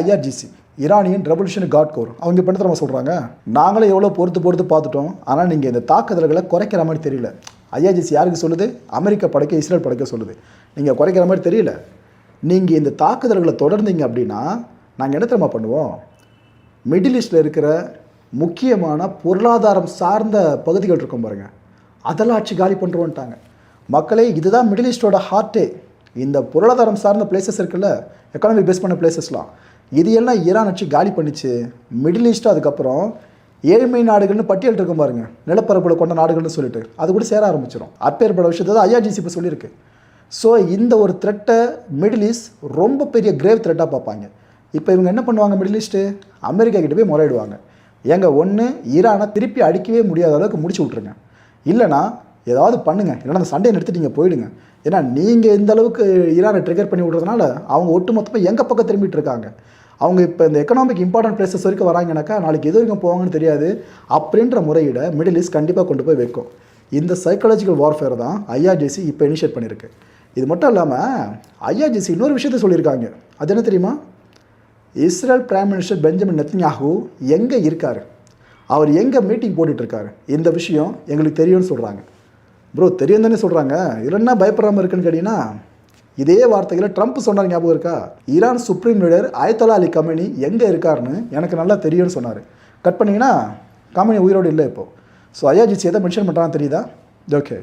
IRGC Iranian revolution guard corps அவங்க இப்போ என்ன சொல்கிறாங்க, நாங்களே எவ்வளோ பொறுத்து பார்த்துட்டோம், ஆனால் நீங்கள் இந்த தாக்குதல்களை குறைக்கிற மாதிரி தெரியல. ஐஆர்ஜிசி யாருக்கு சொல்லுது? அமெரிக்கா படைக்க, இஸ்ரேல் படைக்க சொல்லுது. நீங்கள் குறைக்கிற மாதிரி தெரியல. நீங்கள் இந்த தாக்குதல்களை தொடர்ந்தீங்க அப்படின்னா நாங்கள் என்ன தெரியுமா பண்ணுவோம், மிடில் ஈஸ்டில் இருக்கிற முக்கியமான பொருளாதாரம் சார்ந்த பகுதிகள் இருக்கும் பாருங்கள், அதெல்லாம் ஆட்சி காலி பண்ணுறோன்ட்டாங்க. மக்களே, இதுதான் மிடில் ஈஸ்டோட ஹார்ட்டே. இந்த பொருளாதாரம் சார்ந்த பிளேசஸ் இருக்குல்ல, எக்கானமி பேஸ் பண்ண பிளேசஸ்லாம், இது எல்லாம் ஈரான் ஆட்சி காலி பண்ணிச்சு. மிடில் ஈஸ்ட்டு அதுக்கப்புறம் ஏழ்மை நாடுகள்னு பட்டியல் இருக்கும் பாருங்கள், நிலப்பரப்புல கொண்ட நாடுகள்னு சொல்லிட்டு அது கூட சேர ஆரம்பிச்சிடும். அப்பேற்பட்ட விஷயத்தை தான் ஐஆர்ஜிசி இப்போ சொல்லியிருக்கு. ஸோ இந்த ஒரு த்ரெட்டை மிடில் ஈஸ்ட் ரொம்ப பெரிய கிரேவ் த்ரெட்டாக பார்ப்பாங்க. இப்போ இவங்க என்ன பண்ணுவாங்க, மிடில் ஈஸ்ட்டு அமெரிக்கா கிட்ட போய் முறையிடுவாங்க. ஏங்க, ஒன்று ஈரானை திருப்பி அடிக்கவே முடியாத அளவுக்கு முடிச்சு விட்ருங்க, இல்லைனா ஏதாவது பண்ணுங்கள், இல்லைனா அந்த சண்டையை நிறுத்திட்டு நீங்கள் போயிடுங்க. ஏன்னா நீங்கள் இந்த அளவுக்கு ஈரானை ட்ரிகர் பண்ணி விட்றதுனால அவங்க ஒட்டுமொத்தமாக எங்கள் பக்கம் திரும்பிட்டு இருக்காங்க. அவங்க இப்போ இந்த எக்கனாமிக் இம்பார்ட்டன்ட் பிளேசஸ் வரைக்கும் வராங்கனாக்கா நாளைக்கு எது வரைக்கும் போவாங்கன்னு தெரியாது. அப்படின்ற முறையிட மிடில் ஈஸ்ட் கண்டிப்பாக கொண்டு போய் வைக்கும். இந்த சைக்காலஜிக்கல் வார்ஃபேர் தான் ஐஆர்ஜிசி இப்போ இனிஷியேட் பண்ணியிருக்கு. இது மட்டும் இல்லாமல் ஐஆர்ஜிசி இன்னொரு விஷயத்த சொல்லியிருக்காங்க. அது என்ன தெரியுமா? Israel prime minister Benjamin Netanyahu எங்கே இருக்கார், அவர் எங்கே மீட்டிங் போட்டுட்ருக்காரு, இந்த விஷயம் எங்களுக்கு தெரியும்னு சொல்கிறாங்க. ப்ரோ, தெரியும் தானே சொல்கிறாங்க, இல்லைன்னா பயப்படாமல் இருக்குன்னு கேட்டிங்கன்னா, இதே வார்த்தைகளை ட்ரம்ப் சொன்னார், ஞாபகம் இருக்கா? Iran supreme leader Ayatollah Ali Khamenei எங்கே இருக்காருன்னு எனக்கு நல்லா தெரியும்னு சொன்னார். கட் பண்ணிங்கன்னா கமேனி உயிரோடு இல்லை இப்போது. ஸோ ஐஆர்ஜிசி எதை மென்ஷன் பண்ணுறான்னு தெரியுதா? ஓகே.